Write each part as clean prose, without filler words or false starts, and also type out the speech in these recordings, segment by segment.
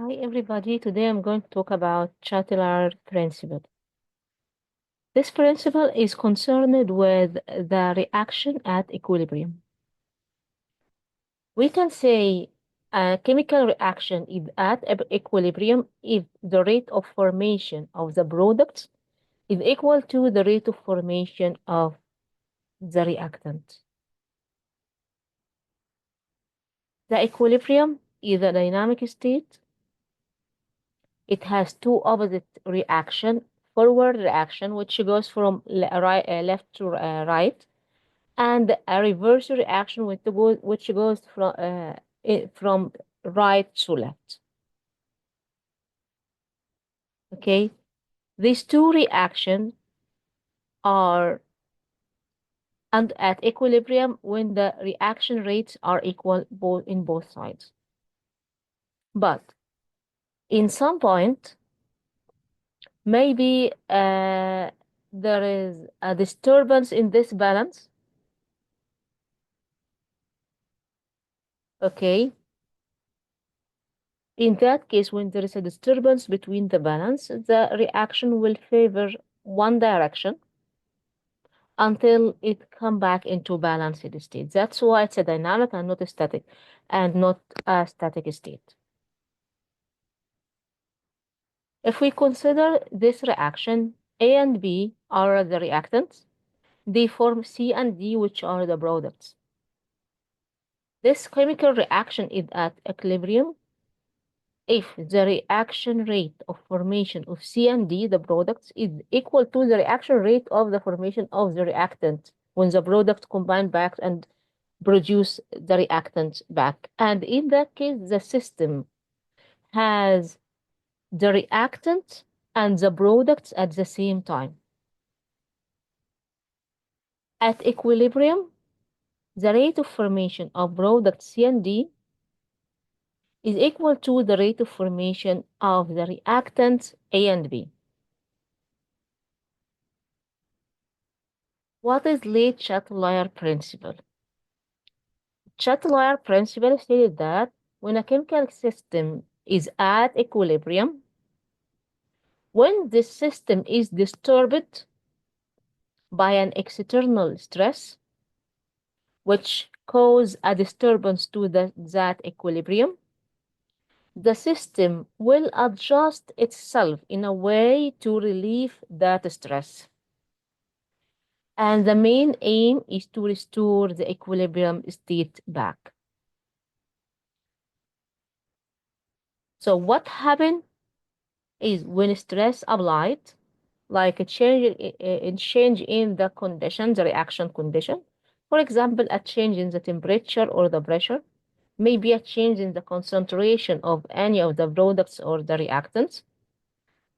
Hi everybody, today I'm going to talk about Chatelier principle. This principle is concerned with the reaction at equilibrium. We can say a chemical reaction is at equilibrium if the rate of formation of the product is equal to the rate of formation of the reactant. The equilibrium is a dynamic state. It has two opposite reaction, forward reaction, which goes from left to right, and a reverse reaction, which goes from right to left. Okay, these two reactions are and at equilibrium when the reaction rates are equal in both sides. But in some point, maybe there is a disturbance in this balance. Okay. In that case, when there is a disturbance between the balance, the reaction will favor one direction until it come back into balanced state. That's why it's a dynamic and not a static, and not a static state. If we consider this reaction, A and B are the reactants. They form C and D, which are the products. This chemical reaction is at equilibrium if the reaction rate of formation of C and D, the products, is equal to the reaction rate of the formation of the reactant when the product combine back and produce the reactant back. And in that case, the system has the reactant and the products at the same time. At equilibrium, the rate of formation of products C and D is equal to the rate of formation of the reactants A and B. What is late Chatelier principle? Chatelier principle stated that when a chemical system is at equilibrium, when this system is disturbed by an external stress, which cause a disturbance to that equilibrium, the system will adjust itself in a way to relieve that stress. And the main aim is to restore the equilibrium state back. So what happened is when stress applied, like a change in the condition, the reaction condition. For example, a change in the temperature or the pressure, maybe a change in the concentration of any of the products or the reactants.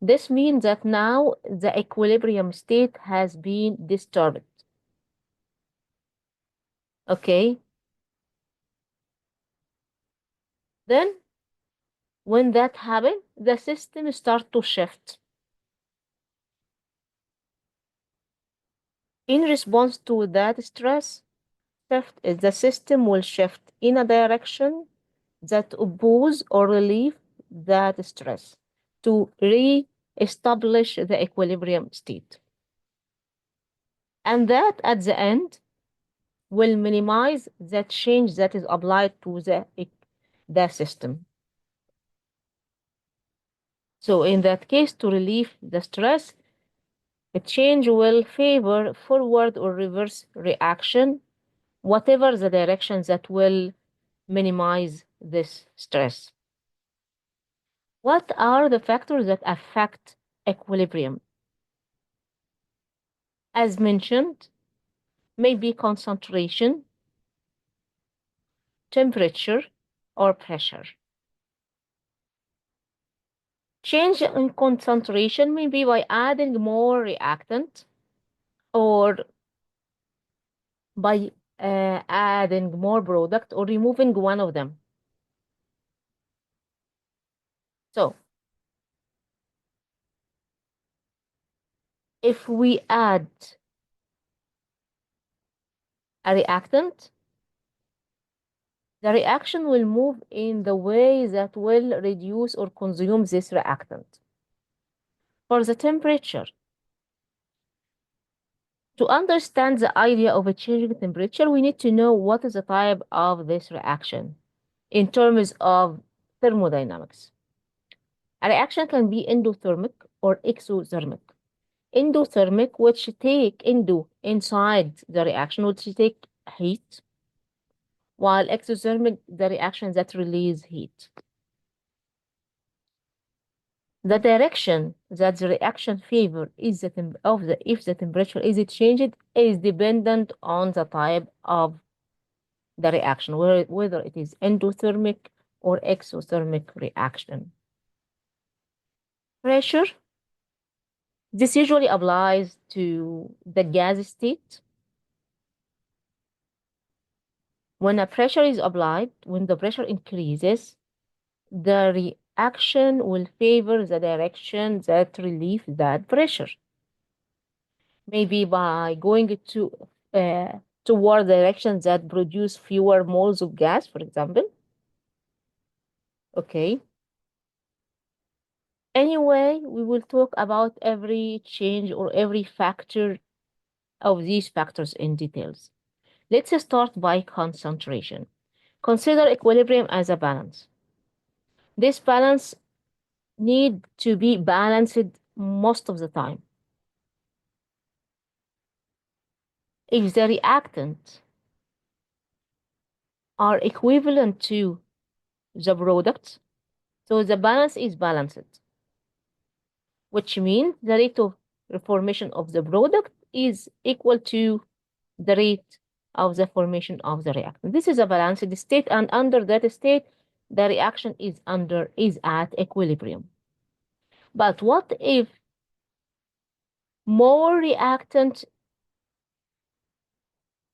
This means that now the equilibrium state has been disturbed. Okay? Then, when that happens, the system starts to shift. In response to that stress, the system will shift in a direction that oppose or relieve that stress to re-establish the equilibrium state. And that at the end will minimize the change that is applied to the system. So in that case, to relieve the stress, a change will favor forward or reverse reaction, whatever the direction that will minimize this stress. What are the factors that affect equilibrium? As mentioned, maybe concentration, temperature, or pressure. Change in concentration may be by adding more reactant or by adding more product or removing one of them. So, if we add a reactant, The reaction will move in the way that will reduce or consume this reactant. For the temperature, to understand the idea of a changing temperature, we need to know what is the type of this reaction in terms of thermodynamics. A reaction can be endothermic or exothermic. Endothermic, which take inside the reaction, which take heat, while exothermic, the reaction that release heat. The direction that the reaction favor is if the temperature is changed is dependent on the type of the reaction, whether it is endothermic or exothermic reaction. Pressure, this usually applies to the gas state. When a pressure is applied, when the pressure increases, the reaction will favor the direction that relieves that pressure. Maybe by going toward directions that produce fewer moles of gas, for example. Okay. Anyway, we will talk about every change or every factor of these factors in details. Let's start by concentration. Consider equilibrium as a balance. This balance need to be balanced most of the time. If the reactants are equivalent to the product, so the balance is balanced, which means the rate of reformation of the product is equal to the rate of the formation of the reactant. This is a balanced state, and under that state, the reaction is at equilibrium. But what if more reactant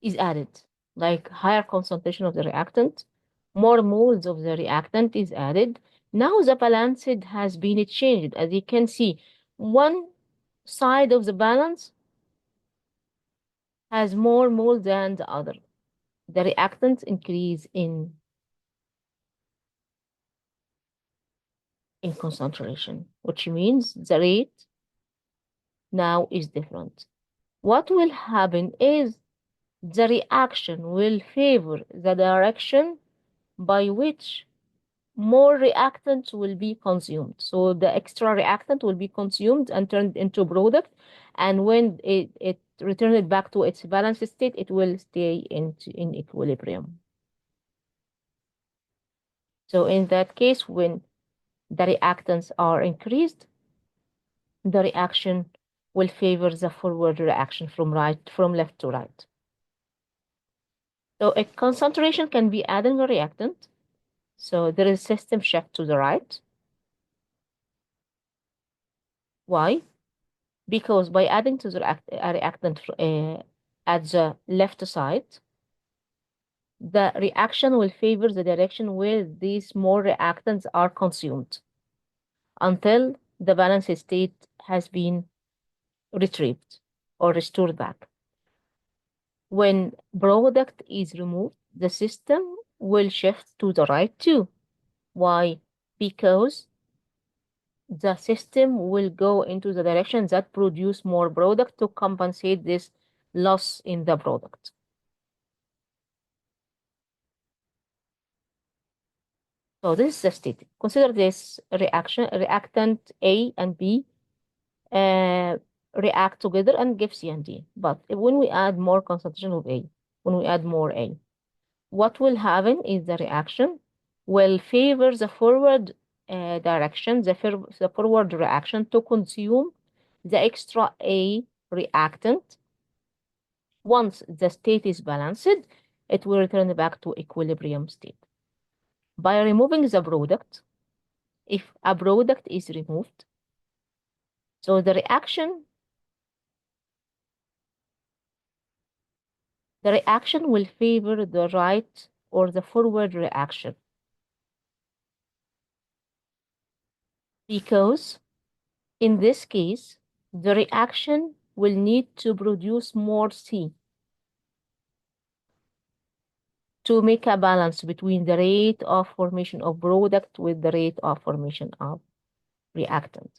is added, like higher concentration of the reactant, more moles of the reactant is added? Now the balance has been changed. As you can see, one side of the balance has more moles than the other. The reactants increase in concentration, which means the rate now is different. What will happen is the reaction will favor the direction by which more reactants will be consumed. So the extra reactant will be consumed and turned into product, and when it returns back to its balanced state, it will stay in equilibrium. So in that case, when the reactants are increased, the reaction will favor the forward reaction from left to right. So a concentration can be adding a reactant. So there is system shift to the right. Why? Because by adding to the reactant at the left side, the reaction will favor the direction where these more reactants are consumed until the balanced state has been retrieved or restored back. When product is removed, the system will shift to the right too. Why? Because the system will go into the direction that produce more product to compensate this loss in the product. So this is the state. Consider this reactant A and B react together and give C and D. But when we add more concentration of A, when we add more A, what will happen is the reaction will favor the forward direction, the forward reaction to consume the extra A reactant. Once the state is balanced, it will return back to equilibrium state. By removing the product, if a product is removed, so the reaction will favor the right or the forward reaction, because in this case, the reaction will need to produce more C to make a balance between the rate of formation of product with the rate of formation of reactant.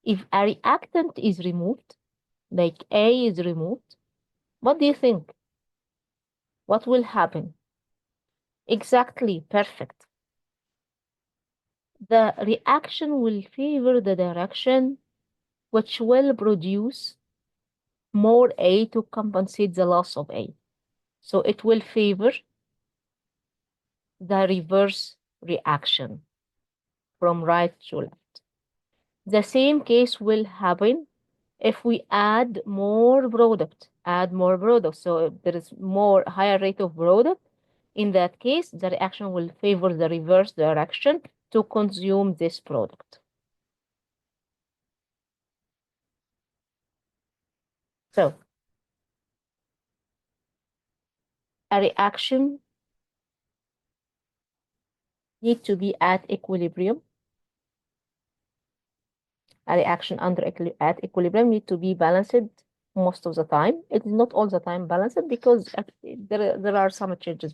If a reactant is removed, like A is removed, what do you think? What will happen? Exactly, perfect. The reaction will favor the direction which will produce more A to compensate the loss of A. So it will favor the reverse reaction from right to left. The same case will happen if we add more product, So if there is more higher rate of product, in that case, the reaction will favor the reverse direction to consume this product. So a reaction need to be at equilibrium. A reaction at equilibrium need to be balanced most of the time. It is not all the time balanced because there are some changes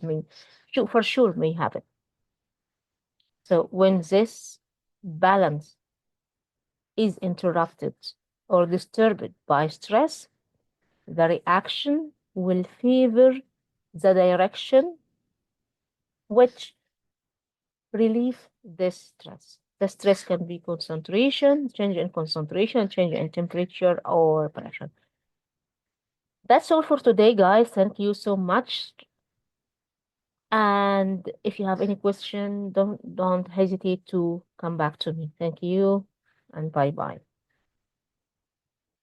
for sure may happen. So when this balance is interrupted or disturbed by stress, the reaction will favor the direction which relieve this stress. The stress can be concentration, change in concentration, change in temperature or pressure. That's all for today, guys. Thank you so much. And if you have any question, don't hesitate to come back to me. Thank you and bye bye.